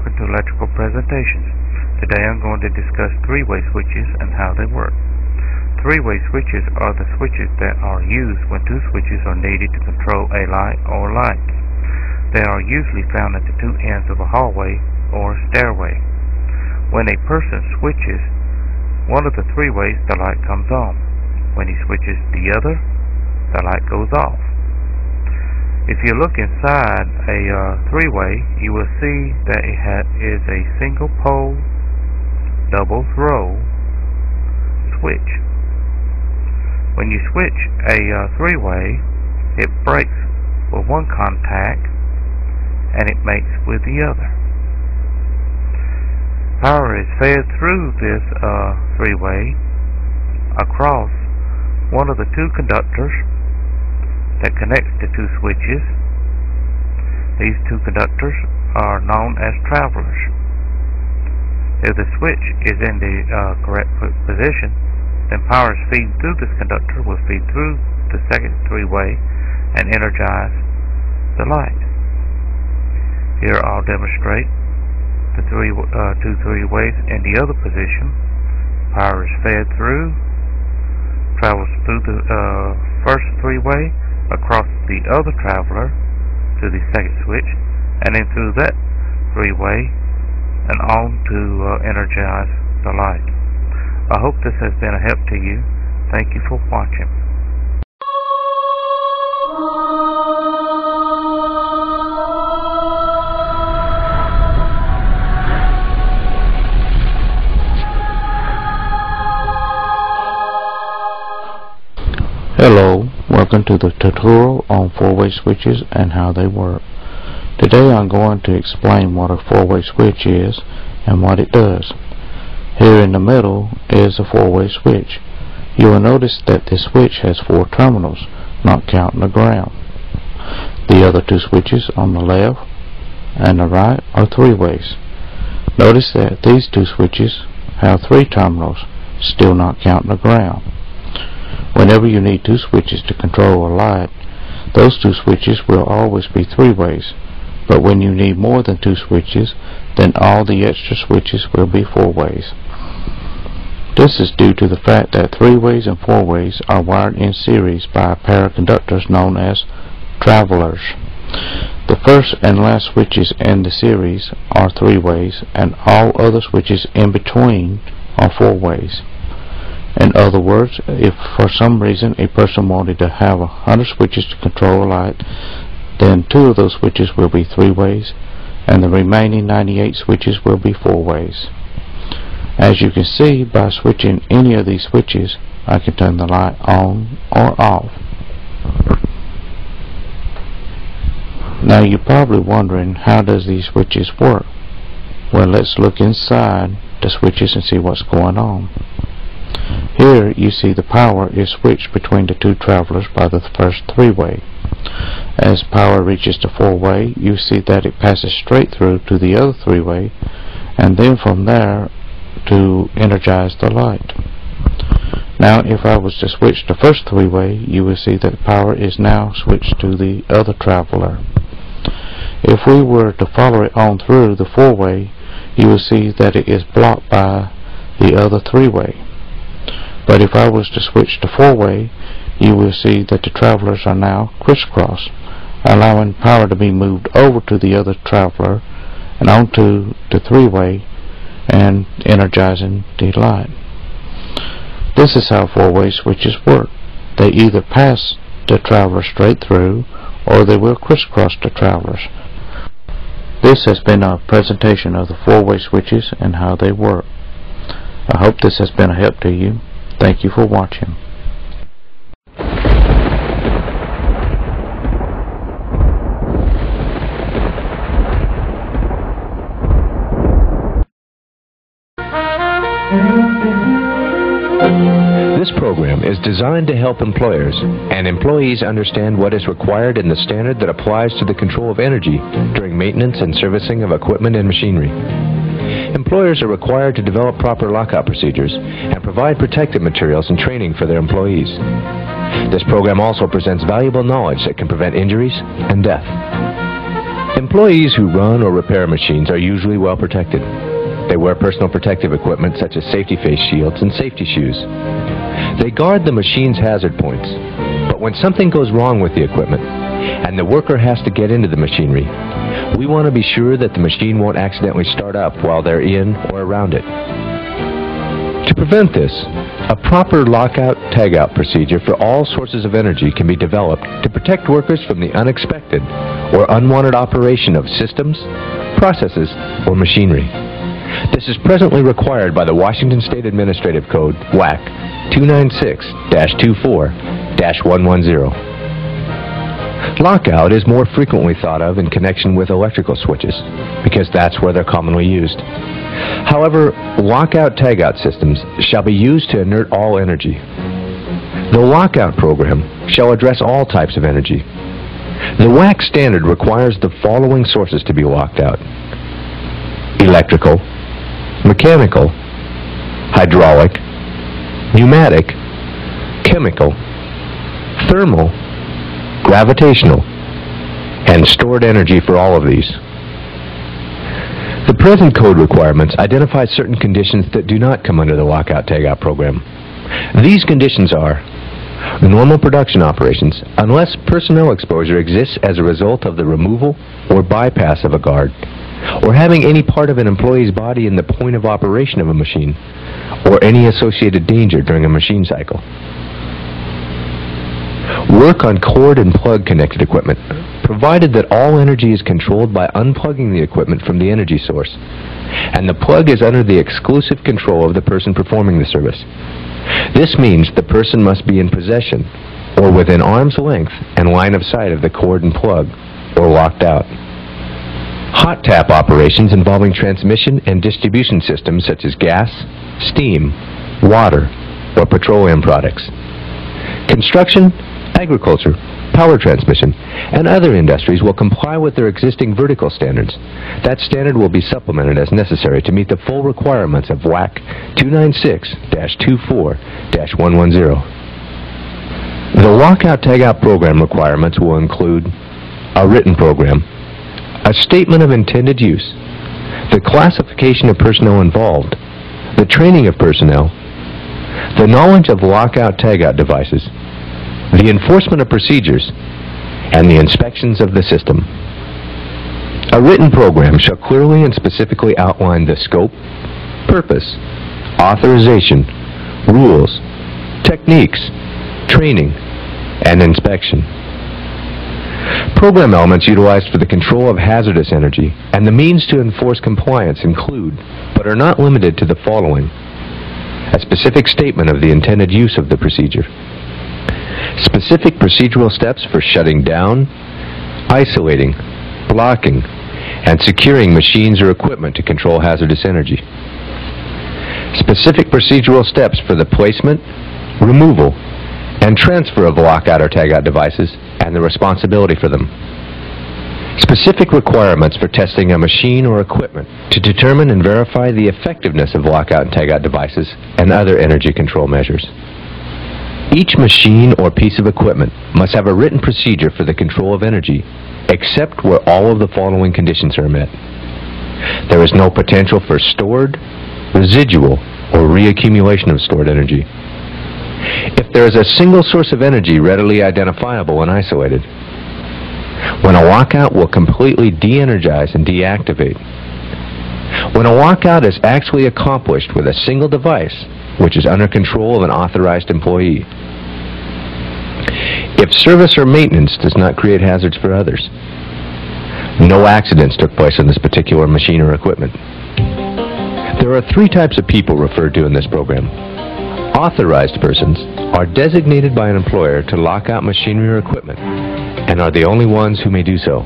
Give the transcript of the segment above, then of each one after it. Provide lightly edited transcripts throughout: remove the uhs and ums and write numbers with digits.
welcome to Electrical Presentations. Today I'm going to discuss three-way switches and how they work. Three-way switches are the switches that are used when two switches are needed to control a light or lights. They are usually found at the two ends of a hallway or stairway. When a person switches one of the three ways, the light comes on. When he switches the other, the light goes off. If you look inside a three-way, you will see that it is a single pole, double throw switch. When you switch a three-way, it breaks with one contact and it makes with the other. Power is fed through this three-way across one of the two conductors that connects the two switches. These two conductors are known as travelers. If the switch is in the correct position, then power is feeding through this conductor will feed through the second three-way and energize the light. Here I'll demonstrate the two three-ways in the other position. Power is fed through, travels through the first three-way, across the other traveler to the second switch, and then through that three-way and on to energize the light. I hope this has been a help to you. Thank you for watching. Hello, welcome to the tutorial on four-way switches and how they work. Today I'm going to explain what a four-way switch is and what it does. Here in the middle is a four-way switch. You will notice that this switch has four terminals, not counting the ground. The other two switches on the left and the right are three-ways. Notice that these two switches have three terminals, still not counting the ground. Whenever you need two switches to control a light, those two switches will always be three-ways. But when you need more than two switches, then all the extra switches will be four-ways. This is due to the fact that three-ways and four-ways are wired in series by a pair of conductors known as travelers. The first and last switches in the series are three-ways, and all other switches in between are four-ways. In other words, if for some reason a person wanted to have 100 switches to control a light, then two of those switches will be three-ways, and the remaining 98 switches will be four-ways. As you can see, by switching any of these switches, I can turn the light on or off. Now you're probably wondering, how does these switches work? Well, let's look inside the switches and see what's going on. Here you see the power is switched between the two travelers by the first three-way. As power reaches the four-way, you see that it passes straight through to the other three-way, and then from there to energize the light. Now if I was to switch the first three-way, you will see that power is now switched to the other traveler. If we were to follow it on through the four-way, you will see that it is blocked by the other three-way. But if I was to switch to four-way, you will see that the travelers are now crisscross, allowing power to be moved over to the other traveler and onto the three-way and energizing the light. This is how four-way switches work. They either pass the traveler straight through, or they will crisscross the travelers. This has been a presentation of the four-way switches and how they work. I hope this has been a help to you. Thank you for watching. This program is designed to help employers and employees understand what is required in the standard that applies to the control of energy during maintenance and servicing of equipment and machinery. Employers are required to develop proper lockout procedures and provide protective materials and training for their employees. This program also presents valuable knowledge that can prevent injuries and death. Employees who run or repair machines are usually well protected. They wear personal protective equipment such as safety face shields and safety shoes. They guard the machine's hazard points. But when something goes wrong with the equipment and the worker has to get into the machinery, we want to be sure that the machine won't accidentally start up while they're in or around it. To prevent this, a proper lockout-tagout procedure for all sources of energy can be developed to protect workers from the unexpected or unwanted operation of systems, processes, or machinery. This is presently required by the Washington State Administrative Code, WAC 296-24-110. Lockout is more frequently thought of in connection with electrical switches, because that's where they're commonly used. However, lockout-tagout systems shall be used to inert all energy. The lockout program shall address all types of energy. The WAC standard requires the following sources to be locked out: electrical, mechanical, hydraulic, pneumatic, chemical, thermal, gravitational, and stored energy for all of these. The present code requirements identify certain conditions that do not come under the lockout-tagout program. These conditions are normal production operations unless personnel exposure exists as a result of the removal or bypass of a guard, or having any part of an employee's body in the point of operation of a machine, or any associated danger during a machine cycle. Work on cord and plug connected equipment, provided that all energy is controlled by unplugging the equipment from the energy source, and the plug is under the exclusive control of the person performing the service. This means the person must be in possession, or within arm's length and line of sight of the cord and plug, or locked out. Hot tap operations involving transmission and distribution systems such as gas, steam, water, or petroleum products. Construction, agriculture, power transmission, and other industries will comply with their existing vertical standards. That standard will be supplemented as necessary to meet the full requirements of WAC 296-24-110. The lockout-tagout program requirements will include a written program, a statement of intended use, the classification of personnel involved, the training of personnel, the knowledge of lockout-tagout devices, the enforcement of procedures, and the inspections of the system. A written program shall clearly and specifically outline the scope, purpose, authorization, rules, techniques, training, and inspection. Program elements utilized for the control of hazardous energy and the means to enforce compliance include, but are not limited to, the following: a specific statement of the intended use of the procedure, specific procedural steps for shutting down, isolating, blocking, and securing machines or equipment to control hazardous energy, specific procedural steps for the placement, removal, and transfer of lockout or tagout devices and the responsibility for them, specific requirements for testing a machine or equipment to determine and verify the effectiveness of lockout and tagout devices and other energy control measures. Each machine or piece of equipment must have a written procedure for the control of energy, except where all of the following conditions are met. There is no potential for stored, residual, or reaccumulation of stored energy. If there is a single source of energy readily identifiable and isolated, when a lockout will completely de-energize and deactivate, when a lockout is actually accomplished with a single device which is under control of an authorized employee, if service or maintenance does not create hazards for others, no accidents took place in this particular machine or equipment. There are three types of people referred to in this program. Authorized persons are designated by an employer to lock out machinery or equipment and are the only ones who may do so.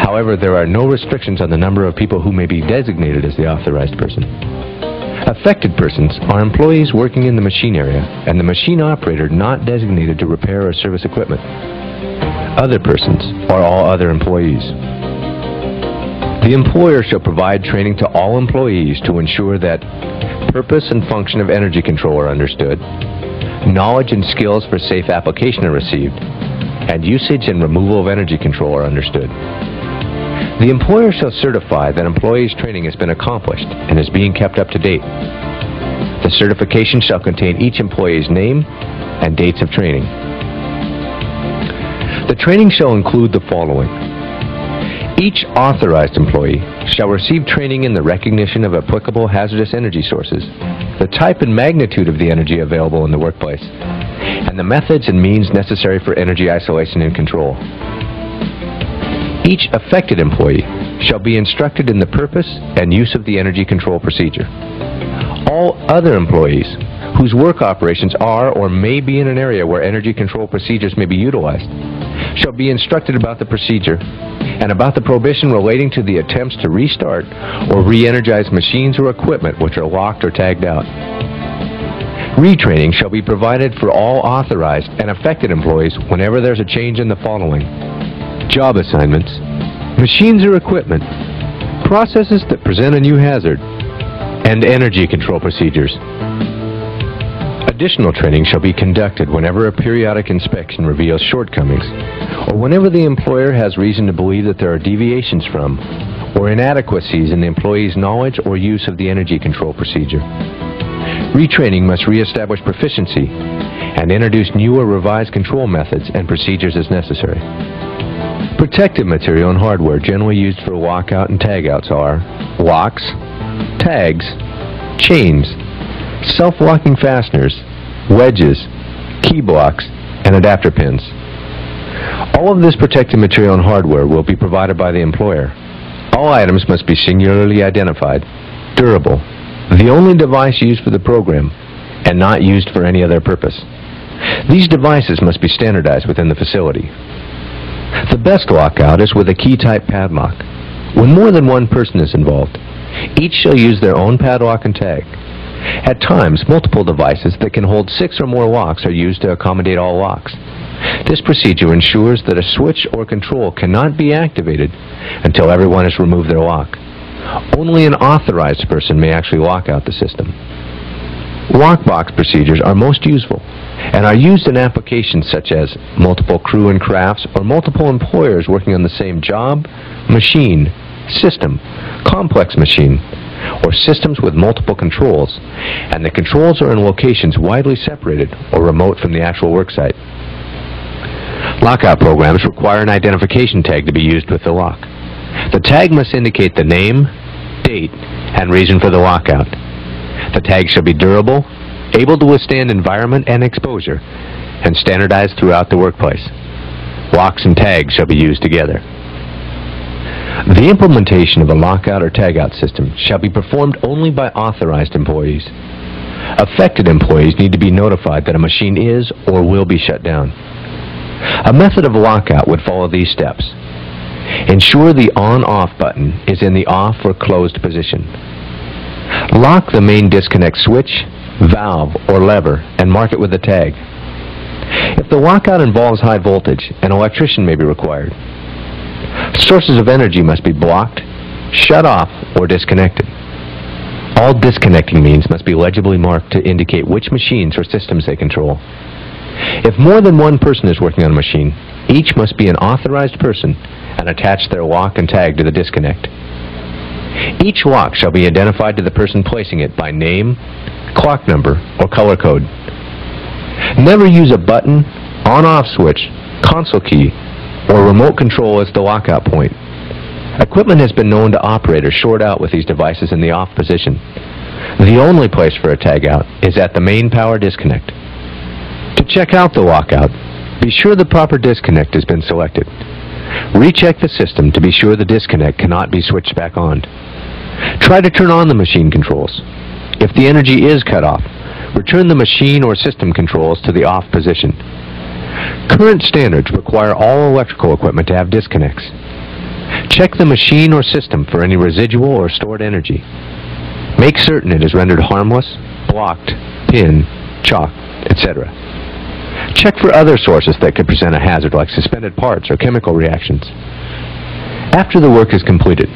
However, there are no restrictions on the number of people who may be designated as the authorized person. Affected persons are employees working in the machine area and the machine operator not designated to repair or service equipment. Other persons are all other employees. The employer shall provide training to all employees to ensure that purpose and function of energy control are understood, knowledge and skills for safe application are received, and usage and removal of energy control are understood. The employer shall certify that employees' training has been accomplished and is being kept up to date. The certification shall contain each employee's name and dates of training. The training shall include the following. Each authorized employee shall receive training in the recognition of applicable hazardous energy sources, the type and magnitude of the energy available in the workplace, and the methods and means necessary for energy isolation and control. Each affected employee shall be instructed in the purpose and use of the energy control procedure. All other employees whose work operations are or may be in an area where energy control procedures may be utilized shall be instructed about the procedure and about the prohibition relating to the attempts to restart or re-energize machines or equipment which are locked or tagged out. Retraining shall be provided for all authorized and affected employees whenever there's a change in the following: job assignments, machines or equipment, processes that present a new hazard, and energy control procedures. Additional training shall be conducted whenever a periodic inspection reveals shortcomings, or whenever the employer has reason to believe that there are deviations from or inadequacies in the employee's knowledge or use of the energy control procedure. Retraining must reestablish proficiency and introduce new or revised control methods and procedures as necessary. Protective material and hardware generally used for lockout and tagouts are locks, tags, chains, self-locking fasteners, wedges, key blocks, and adapter pins. All of this protective material and hardware will be provided by the employer. All items must be singularly identified, durable, the only device used for the program, and not used for any other purpose. These devices must be standardized within the facility. The best lockout is with a key-type padlock. When more than one person is involved, each shall use their own padlock and tag. At times, multiple devices that can hold 6 or more locks are used to accommodate all locks. This procedure ensures that a switch or control cannot be activated until everyone has removed their lock. Only an authorized person may actually lock out the system. Lockbox procedures are most useful and are used in applications such as multiple crew and crafts or multiple employers working on the same job, machine, system, complex machine, or systems with multiple controls, and the controls are in locations widely separated or remote from the actual worksite. Lockout programs require an identification tag to be used with the lock. The tag must indicate the name, date, and reason for the lockout. The tag shall be durable, able to withstand environment and exposure, and standardized throughout the workplace. Locks and tags shall be used together. The implementation of a lockout or tagout system shall be performed only by authorized employees. Affected employees need to be notified that a machine is or will be shut down. A method of lockout would follow these steps. Ensure the on-off button is in the off or closed position. Lock the main disconnect switch, valve, or lever and mark it with a tag. If the lockout involves high voltage, an electrician may be required. Sources of energy must be blocked, shut off, or disconnected. All disconnecting means must be legibly marked to indicate which machines or systems they control. If more than one person is working on a machine, each must be an authorized person and attach their lock and tag to the disconnect. Each lock shall be identified to the person placing it by name, clock number, or color code. Never use a button, on-off switch, console key, or remote control as the lockout point. Equipment has been known to operate or short out with these devices in the off position. The only place for a tagout is at the main power disconnect. To check out the lockout, be sure the proper disconnect has been selected. Recheck the system to be sure the disconnect cannot be switched back on. Try to turn on the machine controls. If the energy is cut off, return the machine or system controls to the off position. Current standards require all electrical equipment to have disconnects. Check the machine or system for any residual or stored energy. Make certain it is rendered harmless, blocked, pinned, chalked, etc. Check for other sources that could present a hazard like suspended parts or chemical reactions. After the work is completed,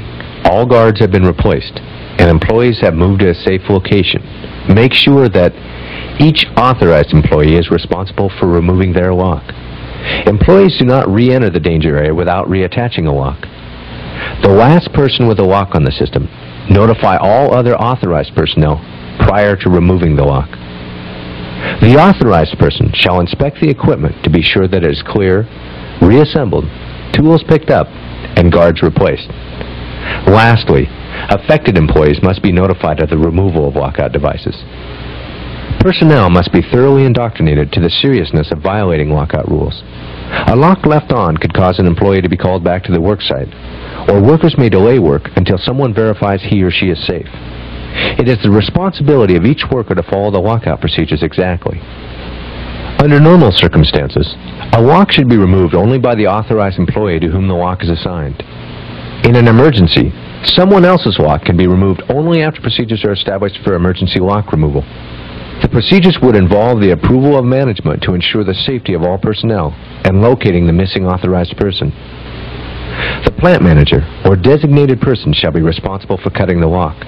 all guards have been replaced and employees have moved to a safe location. Make sure that each authorized employee is responsible for removing their lock. Employees do not re-enter the danger area without reattaching a lock. The last person with a lock on the system notify all other authorized personnel prior to removing the lock. The authorized person shall inspect the equipment to be sure that it is clear, reassembled, tools picked up, and guards replaced. Lastly, affected employees must be notified of the removal of lockout devices. Personnel must be thoroughly indoctrinated to the seriousness of violating lockout rules. A lock left on could cause an employee to be called back to the worksite, or workers may delay work until someone verifies he or she is safe. It is the responsibility of each worker to follow the lockout procedures exactly. Under normal circumstances, a lock should be removed only by the authorized employee to whom the lock is assigned. In an emergency, someone else's lock can be removed only after procedures are established for emergency lock removal. The procedures would involve the approval of management to ensure the safety of all personnel and locating the missing authorized person. The plant manager or designated person shall be responsible for cutting the lock.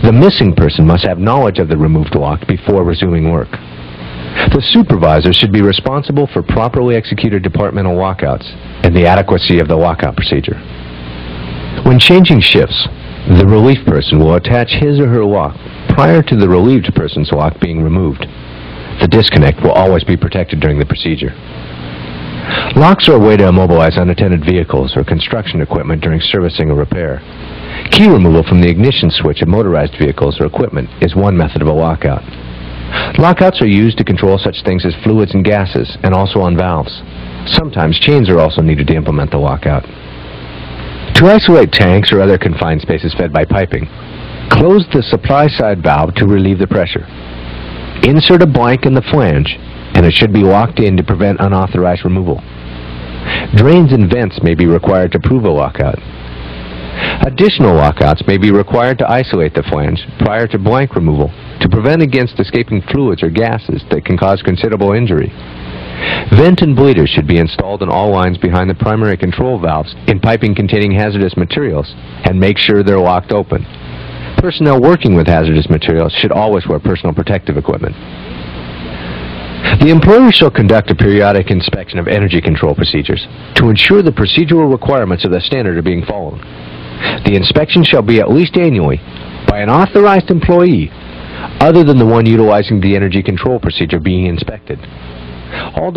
The missing person must have knowledge of the removed lock before resuming work. The supervisor should be responsible for properly executed departmental lockouts and the adequacy of the lockout procedure. When changing shifts, the relief person will attach his or her lock prior to the relieved person's lock being removed. The disconnect will always be protected during the procedure. Locks are a way to immobilize unattended vehicles or construction equipment during servicing or repair. Key removal from the ignition switch of motorized vehicles or equipment is one method of a lockout. Lockouts are used to control such things as fluids and gases, and also on valves. Sometimes chains are also needed to implement the lockout. To isolate tanks or other confined spaces fed by piping, close the supply side valve to relieve the pressure. Insert a blank in the flange, and it should be locked in to prevent unauthorized removal. Drains and vents may be required to prove a lockout. Additional lockouts may be required to isolate the flange prior to blank removal to prevent against escaping fluids or gases that can cause considerable injury. Vent and bleeders should be installed in all lines behind the primary control valves in piping containing hazardous materials and make sure they're locked open. Personnel working with hazardous materials should always wear personal protective equipment. The employer shall conduct a periodic inspection of energy control procedures to ensure the procedural requirements of the standard are being followed. The inspection shall be at least annually by an authorized employee other than the one utilizing the energy control procedure being inspected. All